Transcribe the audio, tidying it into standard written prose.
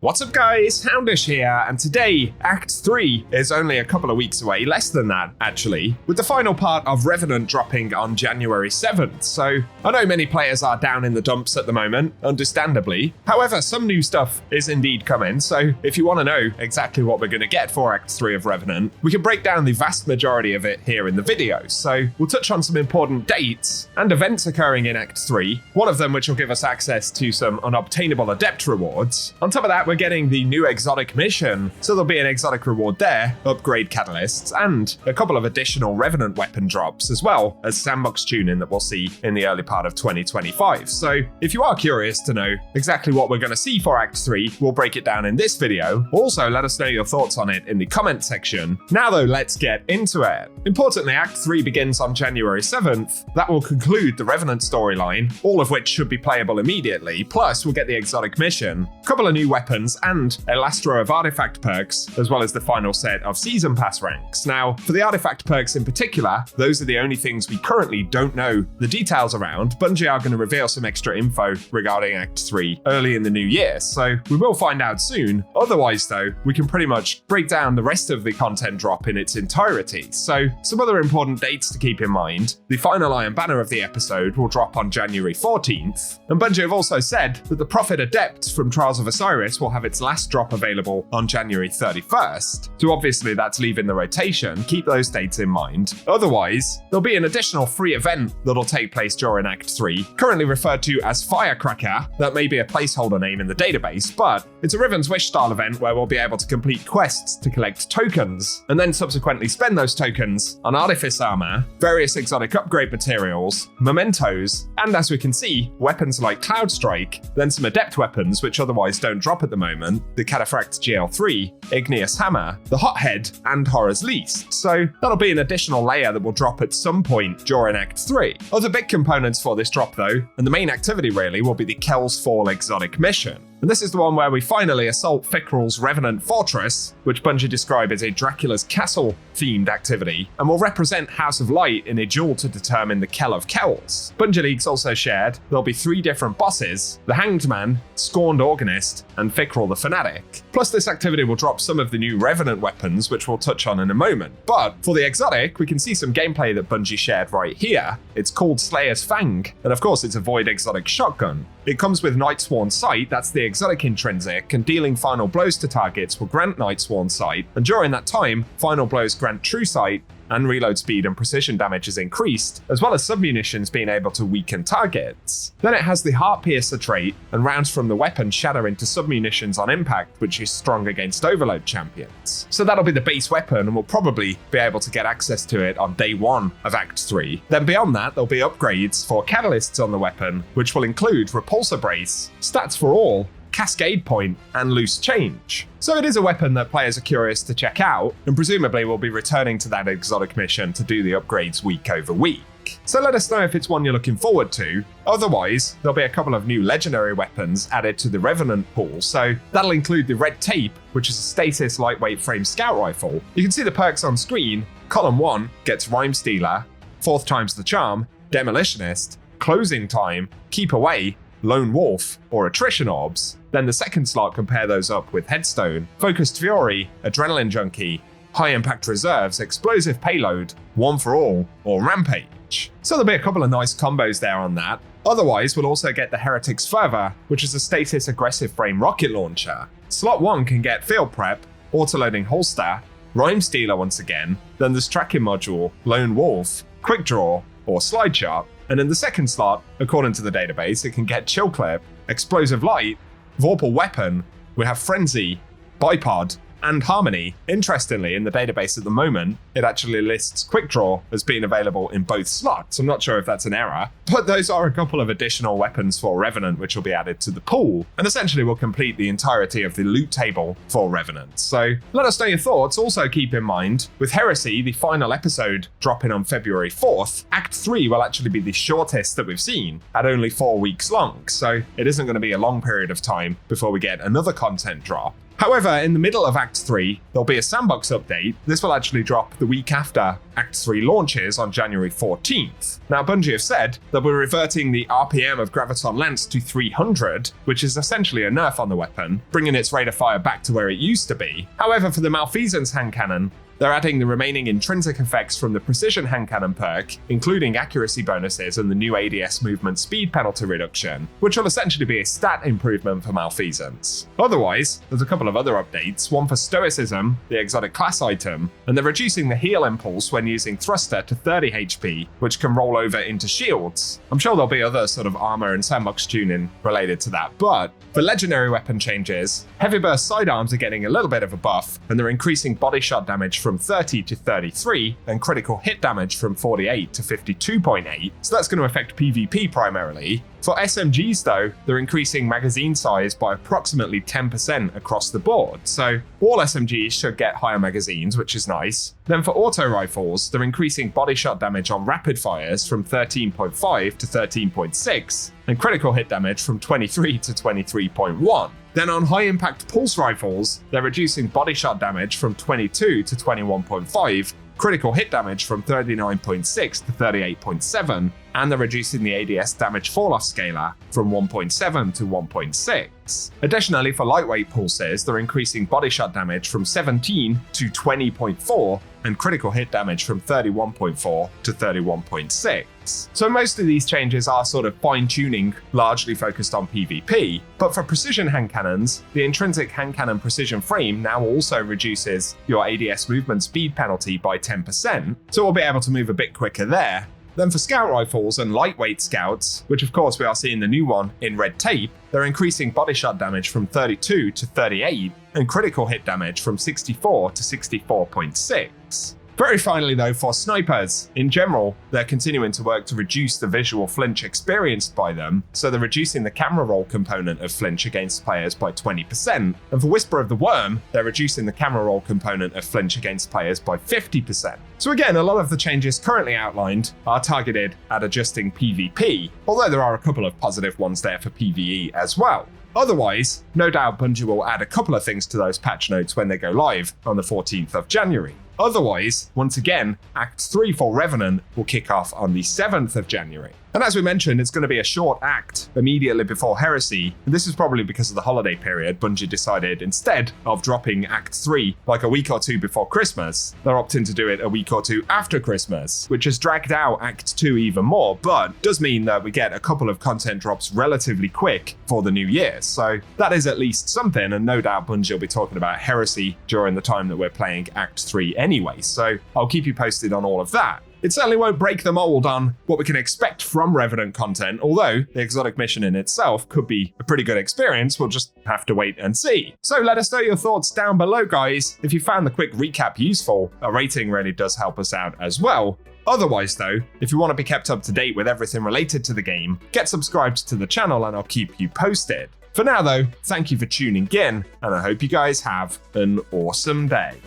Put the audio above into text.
What's up guys, Houndish here, and today, Act 3 is only a couple of weeks away, less than that actually, with the final part of Revenant dropping on January 7th, so I know many players are down in the dumps at the moment, understandably. However, some new stuff is indeed coming, so if you want to know exactly what we're going to get for Act 3 of Revenant, we can break down the vast majority of it here in the video. So we'll touch on some important dates and events occurring in Act 3, one of them which will give us access to some unobtainable adept rewards. On top of that, we're getting the new exotic mission, so there'll be an exotic reward there, upgrade catalysts, and a couple of additional Revenant weapon drops, as well as sandbox tuning that we'll see in the early part of 2025. So if you are curious to know exactly what we're going to see for Act 3, we'll break it down in this video. Also, let us know your thoughts on it in the comment section. Now though, let's get into it. Importantly, Act 3 begins on January 7th. That will conclude the Revenant storyline, all of which should be playable immediately, plus we'll get the exotic mission, a couple of new weapons, and a last row of artifact perks, as well as the final set of season pass ranks. Now, for the artifact perks in particular, those are the only things we currently don't know the details around. Bungie are going to reveal some extra info regarding Act 3 early in the new year, so we will find out soon. Otherwise though, we can pretty much break down the rest of the content drop in its entirety. So, some other important dates to keep in mind. The final Iron Banner of the episode will drop on January 14th, and Bungie have also said that the Prophet Adept from Trials of Osiris will have its last drop available on January 31st. So obviously that's leaving the rotation, keep those dates in mind. Otherwise, there'll be an additional free event that'll take place during Act 3, currently referred to as Firecracker. That may be a placeholder name in the database, but it's a Riven's Wish style event where we'll be able to complete quests to collect tokens, and then subsequently spend those tokens on Artifice armor, various exotic upgrade materials, mementos, and as we can see, weapons like Cloud Strike, then some adept weapons which otherwise don't drop at the moment, the Cataphract GL3, Igneous Hammer, the Hothead, and Horror's Least. So that'll be an additional layer that will drop at some point during Act 3. Other big components for this drop though, and the main activity really, will be the Kel's Fall exotic mission. And this is the one where we finally assault Fickrell's Revenant Fortress, which Bungie describe as a Dracula's Castle themed activity, and will represent House of Light in a duel to determine the Kell of Kells. Bungie Leaks also shared there'll be 3 different bosses: the Hanged Man, Scorned Organist, and Fickrell the Fanatic. Plus this activity will drop some of the new Revenant weapons, which we'll touch on in a moment. But for the exotic, we can see some gameplay that Bungie shared right here. It's called Slayer's Fang, and of course it's a Void exotic shotgun. It comes with Nightsworn Sight, that's the exotic intrinsic, and dealing final blows to targets will grant Nightsworn Sight, and during that time, final blows grant True Sight, and reload speed and precision damage is increased, as well as submunitions being able to weaken targets. Then it has the Heart Piercer trait, and rounds from the weapon shatter into submunitions on impact, which is strong against Overload champions. So that'll be the base weapon, and we'll probably be able to get access to it on day 1 of Act 3. Then beyond that, there'll be upgrades for catalysts on the weapon, which will include Repulsor Brace, Stats for All, Cascade Point, and Loose Change. So it is a weapon that players are curious to check out, and presumably we'll be returning to that exotic mission to do the upgrades week over week. So let us know if it's one you're looking forward to. Otherwise, there'll be a couple of new legendary weapons added to the Revenant pool, so that'll include the Red Tape, which is a stasis lightweight frame scout rifle. You can see the perks on screen. Column 1 gets Rhyme Stealer, 4th times the charm, Demolitionist, Closing Time, Keep Away, Lone Wolf, or Attrition Orbs. Then the second slot can pair those up with Headstone, Focused Fury, Adrenaline Junkie, High Impact Reserves, Explosive Payload, One for All, or Rampage. So there'll be a couple of nice combos there on that. Otherwise, we'll also get the Heretic's Fervor, which is a status aggressive frame rocket launcher. Slot 1 can get Field Prep, Autoloading Holster, Rhyme Stealer once again, then there's Tracking Module, Lone Wolf, Quick Draw, or Slide Shot. And in the second slot, according to the database, it can get Chill Clip, Explosive Light, Vorpal Weapon, we have Frenzy, Bipod, and Harmony. Interestingly, in the database at the moment, it actually lists Quick Draw as being available in both slots. I'm not sure if that's an error, but those are a couple of additional weapons for Revenant which will be added to the pool, and essentially will complete the entirety of the loot table for Revenant. So let us know your thoughts. Also keep in mind, with Heresy, the final episode dropping on February 4th, Act 3 will actually be the shortest that we've seen, at only 4 weeks long, so it isn't going to be a long period of time before we get another content drop. However, in the middle of Act 3, there'll be a sandbox update. This will actually drop the week after Act 3 launches on January 14th. Now, Bungie have said they'll be reverting the RPM of Graviton Lance to 300, which is essentially a nerf on the weapon, bringing its rate of fire back to where it used to be. However, for the Malfeasance hand cannon, they're adding the remaining intrinsic effects from the Precision Hand Cannon perk, including accuracy bonuses and the new ADS movement speed penalty reduction, which will essentially be a stat improvement for Malfeasance. Otherwise, there's a couple of other updates, one for Stoicism, the exotic class item, and they're reducing the heal impulse when using Thruster to 30 HP, which can roll over into shields. I'm sure there'll be other sort of armor and sandbox tuning related to that, but for legendary weapon changes, Heavy Burst sidearms are getting a little bit of a buff, and they're increasing body shot damage from 30 to 33, and critical hit damage from 48 to 52.8, so that's going to affect PvP primarily. For SMGs though, they're increasing magazine size by approximately 10% across the board, so all SMGs should get higher magazines, which is nice. Then for auto rifles, they're increasing body shot damage on rapid fires from 13.5 to 13.6, and critical hit damage from 23 to 23.1. Then on high-impact pulse rifles, they're reducing body shot damage from 22 to 21.5, critical hit damage from 39.6 to 38.7, and they're reducing the ADS damage fall-off scalar from 1.7 to 1.6. Additionally, for lightweight pulses, they're increasing body shot damage from 17 to 20.4, and critical hit damage from 31.4 to 31.6. So most of these changes are sort of fine-tuning, largely focused on PvP, but for precision hand cannons, the intrinsic hand cannon precision frame now also reduces your ADS movement speed penalty by 10%, so we'll be able to move a bit quicker there. Then for scout rifles and lightweight scouts, which of course we are seeing the new one in red tape, they're increasing body shot damage from 32 to 38, and critical hit damage from 64 to 64.6. Very finally though, for snipers, in general, they're continuing to work to reduce the visual flinch experienced by them, so they're reducing the camera roll component of flinch against players by 20%, and for Whisper of the Worm, they're reducing the camera roll component of flinch against players by 50%. So again, a lot of the changes currently outlined are targeted at adjusting PvP, although there are a couple of positive ones there for PvE as well. Otherwise, no doubt Bungie will add a couple of things to those patch notes when they go live on the 14th of January. Otherwise, once again, Act 3 for Revenant will kick off on the 7th of January. And as we mentioned, it's going to be a short act immediately before Heresy, and this is probably because of the holiday period. Bungie decided instead of dropping Act 3 like a week or two before Christmas, they're opting to do it a week or two after Christmas, which has dragged out Act 2 even more, but does mean that we get a couple of content drops relatively quick for the new year. So that is at least something, and no doubt Bungie will be talking about Heresy during the time that we're playing Act 3 anyway, so I'll keep you posted on all of that. It certainly won't break the mold on what we can expect from Revenant content, although the exotic mission in itself could be a pretty good experience. We'll just have to wait and see. So let us know your thoughts down below, guys. If you found the quick recap useful, a rating really does help us out as well. Otherwise though, if you want to be kept up to date with everything related to the game, get subscribed to the channel and I'll keep you posted. For now though, thank you for tuning in, and I hope you guys have an awesome day.